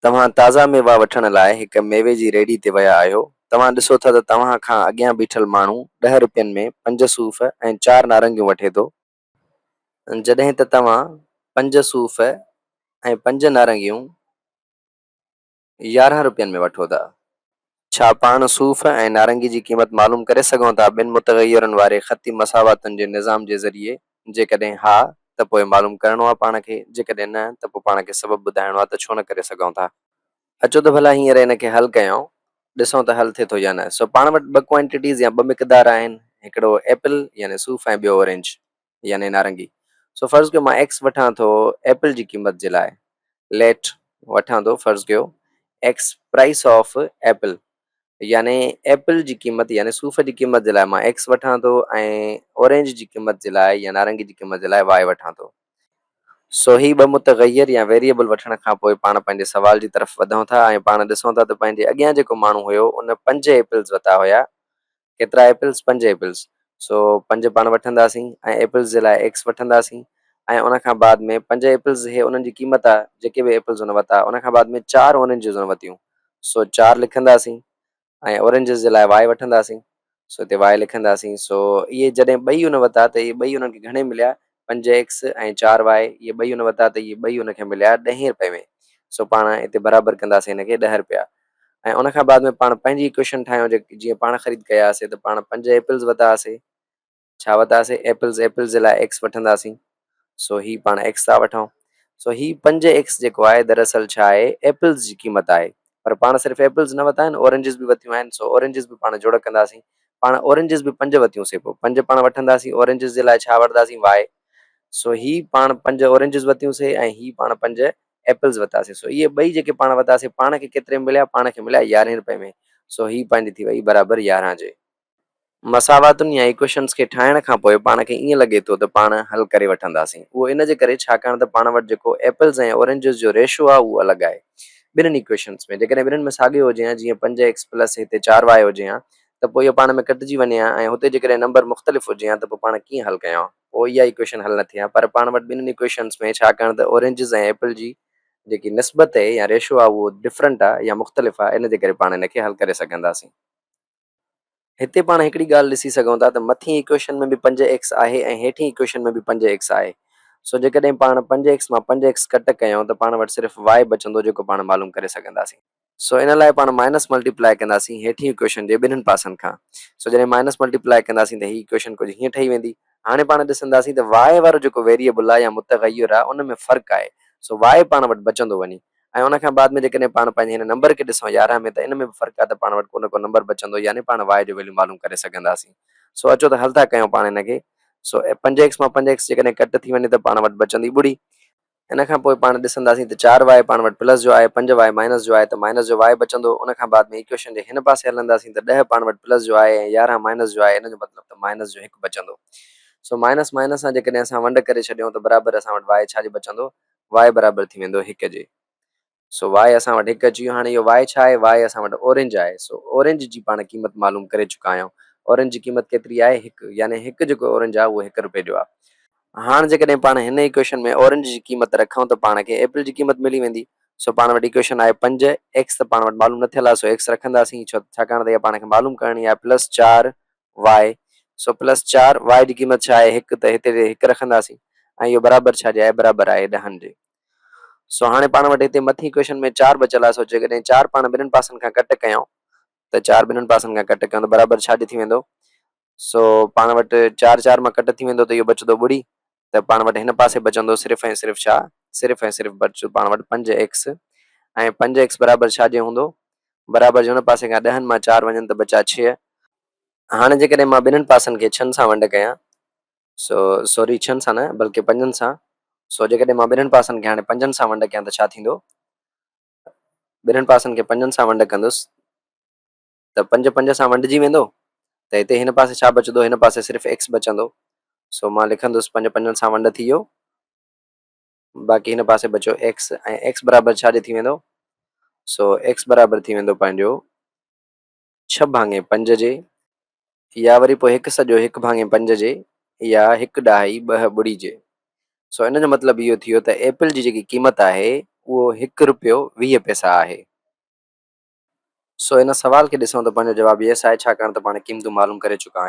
तव्हां ताज़ा मेवा वठण लाइ हिक मेवे जी रेडी ते विया आहियो। तव्हां ॾिसो था त तव्हां खां अॻियां बीठल माण्हू 10 रुपयनि में 5 सूफ़ ऐं 4 नारंगियूं वठे थो, जॾहिं त तव्हां 5 सूफ़ ऐं 5 नारंगियूं 11 रुपयनि में वठो था। छा पाण सूफ़ ऐं नारंगी जी क़ीमत मालूम करे सघूं था ॿिनि मुतग़यरनि वारे ख़ती मसावातुनि जे निज़ाम जे ज़रिए? जेकॾहिं हा त पोइ मालूम करिणो आहे पाण खे, जेकॾहिं न त पोइ पाण खे सबबु ॿुधाइणो आहे त छो न करे सघूं था। अचो त भला हींअर हिन खे हल कयूं, ॾिसूं त हल थिए थो या न। सो पाण वटि ॿ क्वांटिटीज़ या ॿ मिक़दार आहिनि, हिकिड़ो एपल यानी सूफ़ ऐं ॿियो ऑरेंज यानी नारंगी। सो फ़र्ज़ु कयो मां एक्स वठां थो एपल जी क़ीमत जे लाइ, लेट वठां थो फ़र्ज़ु कयो एक्स प्राइस ऑफ एपल, यानी एपल जी क़ीमत यानी सूफ़ जी क़ीमत जे लाइ मां एक्स वठां थो ऐं ऑरेंज जी क़ीमत जे लाइ या नारंगी जी क़ीमत जे लाइ वाई वठां थो। सो ही ॿ मुतग़य्यर या वेरिएबल वठण खां पोइ पाण पंहिंजे सवाल जी तरफ़ वधूं था ऐं पाण ॾिसूं था त पंहिंजे अॻियां जेको माण्हू हुयो उन 5 एपल्स वरिता हुया। केतिरा एपल्स? 5 एपल्स। सो 5 पाण वठंदासीं ऐं एपल्स जे लाइ एक्स वठंदासीं ऐं उन खां बाद में 5 एपल्स इहे उन्हनि जी क़ीमत आहे, जेके बि एपल्स उन वरिता उन खां बाद में 4 ऑरेंजिस उन वरितियूं। सो 4 लिखंदासीं ऐं ऑरेंजिस जे लाइ वाई वठंदासीं। सो हिते वाई लिखंदासीं। सो इहे जॾहिं ॿई उन वरिता त इहे ॿई उन्हनि खे घणे मिलिया? 5 एक्स ऐं 4 वाई, इहे ॿई उन वरिता त इहे ॿई उनखे मिलिया 10 रुपए में। सो पाण हिते बराबरि कंदासीं हिनखे 10 रुपया ऐं उन खां बाद में पाण पंहिंजी इक्वेशन ठाहियूं जीअं पाण ख़रीद कयासीं त पाण 5 एपल्स वरितासीं। छा वरितासीं? एपल्स। एपल्स जे लाइ एक्स वठंदासीं। सो ही पाण एक्स था वठूं। सो ही 5 एक्स जेको आहे दरअसल छा आहे? एपल्स जी क़ीमत आहे। पर पाण सिर्फ़ु एपल्स न वरिता आहिनि, ऑरेंजिस बि वरितियूं आहिनि। सो ऑरेंजिस बि पाण जोड़ कंदासीं। पाण ऑरेंजिस बि 5 वरितियूंसीं, पोइ 5 पाण वठंदासीं। ऑरेंजिस जे लाइ छा वठंदासीं? वाई। सो ही पाण 5 ऑरेंजिस वरितियूंसीं ऐं ही पाण 5 एपल्स वरितासीं। सो इहे ॿई जेके पाण वरितासीं पाण खे केतिरे में मिलिया? पाण खे मिलिया 11 रुपए में। सो ही पंहिंजी थी वई बराबरि 11 जे। मसावातुनि या इक्वेशन्स खे ठाहिण खां पोइ पाण खे ईअं लॻे थो त पाण हल करे वठंदासीं। उहो इन जे करे छाकाणि त पाण वटि जेको एपल्स ऐं ऑरेंजिस जो रेशो आहे उहो अलॻि आहे ॿिन्हिनि इक्वेशन्स में। जेकॾहिं ॿिन्हिनि में साॻियो हुजे हा, जीअं 5 एक्स प्लस हिते 4 वाई हुजे हा, त पोइ इहो पाण में कटिजी वञे हा ऐं हुते जेकॾहिं नंबर मुख़्तलिफ़ हुजे हा त पोइ पाण कीअं हल कयूं? पोइ इहा इक्वेशन हल न थिए हा। पर पाण वटि ॿिन्हिनि इक्वेशन्स में छाकाणि त ऑरेंजिस ऐं एपल जी जेकी निस्बत आहे या रेशो आहे उहो डिफरेंट आहे या मुख़्तलिफ़ आहे, इन जे करे पाण हिनखे हल करे सघंदासीं। हिते पाण हिकिड़ी ॻाल्हि ॾिसी सघूं था त मथीं इक्वेशन में बि 5 एक्स आहे ऐं हेठीं इक्वेशन में बि 5 एक्स आहे। सो जेकॾहिं पाण 5 एक्स मां 5 एक्स कट कयूं त पाण वटि सिर्फ़ु वाई बचंदो, जेको पाण मालूम करे सघंदासीं। सो इन लाइ पाण माइनस मल्टीप्लाई कंदासीं हेठीं इक्वेशन जे ॿिन्हिनि पासनि खां। सो जॾहिं माइनस मल्टीप्लाई कंदासीं त ही इक्वेशन कुझु हीअं ठही वेंदी। हाणे पाण ॾिसंदासीं त वाई वारो जेको वेरिएबल आहे या मुतग़य्यर आहे उन में फ़र्क़ु आहे। सो वाई पाण वटि बचंदो वञी ऐं उन खां बाद में जेकॾहिं पाण पंहिंजे हिन नंबर खे ॾिसूं 11 में, त इन में बि फ़र्क़ु आहे त पाण वटि को न को नंबर बचंदो, यानी पाण वाई जो वैल्यू मालूम करे सघंदासीं। सो अचो त हल था कयूं पाण हिनखे। सो 5 एक्स मां 5 एक्स जेकॾहिं कट थी वञे त पाण वटि बचंदी ॿुड़ी। इन खां पोइ पाण ॾिसंदासीं त 4 वाई पाण वटि प्लस जो आहे, 5 वाई माइनस जो आहे, त माइनस जो वाई बचंदो। उन खां बाद में इक्वेशन जे हिन पासे हलंदासीं त 10 पाण वटि प्लस जो आहे ऐं 11 माइनस जो आहे, इन जो मतिलबु त माइनस जो 1 बचंदो। सो माइनस माइनस सां जेकॾहिं असां वंड करे छॾियूं त बराबरि असां वटि वाई छा जो बचंदो? वाई बराबरि थी वेंदो 1 जे। सो वाई असां वटि 1 अची वियो। हाणे इहो वाई छा आहे? वाई असां वटि ऑरेंज आहे। सो ऑरेंज जी पाण क़ीमत मालूम करे चुका आहियूं। ऑरेंज जी क़ीमत केतिरी आहे? 1, यानी 1 जेको ऑरेंज आहे उहो 1 रुपए जो आहे। हाणे जेकॾहिं पाण हिन इक्वेशन में ऑरेंज जी क़ीमत रखूं त पाण खे एपल जी क़ीमत मिली वेंदी। सो पाण वटि इक्वेशन आहे 5 एक्स, त पाण वटि मालूम न थियल आहे। सो एक्स रखंदासीं छाकाणि त इहा पाण खे मालूम करणी आहे। Plus 4 Y. So plus 4 Y जी क़ीमत छा आहे? 1, त हिते 1 रखंदासीं ऐं इहो बराबरि छा जे आहे? बराबरि आहे 10 जे। सो हाणे पाण वटि हिते मथीं इक्वेशन में 4 बचियल आहे। सो जेकॾहिं 4 पाण ॿिन्हिनि पासनि खां कट कयूं त 4 ॿिन्हिनि पासनि खां कट कयूं त बराबरि छा जो थी वेंदो? सो पाण वटि 4 4 मां कट थी वेंदो त इहो बचंदो ॿुड़ी। त पाण वटि हिन पासे बचंदो सिर्फ़ु ऐं सिर्फ़ु छा? सिर्फ़ु ऐं सिर्फ़ु बचो पाण वटि 5 एक्स ऐं 5 एक्स बराबरि छा जे हूंदो? बराबरि जो हुन पासे खां 10 मां 4 वञनि त बचा 6। हाणे जेकॾहिं मां ॿिन्हिनि पासनि खे 6 सां वंड कयां, सो सॉरी 6 सां न बल्कि 5 सां। सो जेकॾहिं मां ॿिन्हिनि पासनि खे हाणे 5 सां वंड कयां त छा थींदो? ॿिन्हिनि पासनि खे 5 सां वंड कंदुसि त 5 5 सां वंडिजी वेंदो। त हिते हिन पासे छा बचंदो? हिन पासे सिर्फ़ु एक्स बचंदो। सो मां लिखंदुसि 5 5 सां वंड थी वियो, बाक़ी हिन पासे बचो एक्स ऐं एक्स बराबरि छा जे थी वेंदो? सो एक्स बराबरि थी वेंदो पंहिंजो 6 भाङे 5 जे, या वरी पोइ 1 सॼो 1 भाङे 5 जे, या 1 ॾहाई 2 ॿुड़ी जे। सो इन जो मतिलबु इहो थियो त एपल जी जेकी क़ीमत आहे उहो 1 रुपयो 20 पैसा आहे। सो इन सवाल खे ॾिसूं त पंहिंजो जवाबु येस आहे, छाकाणि त पाण क़ीमतूं मालूम करे चुका आहियूं।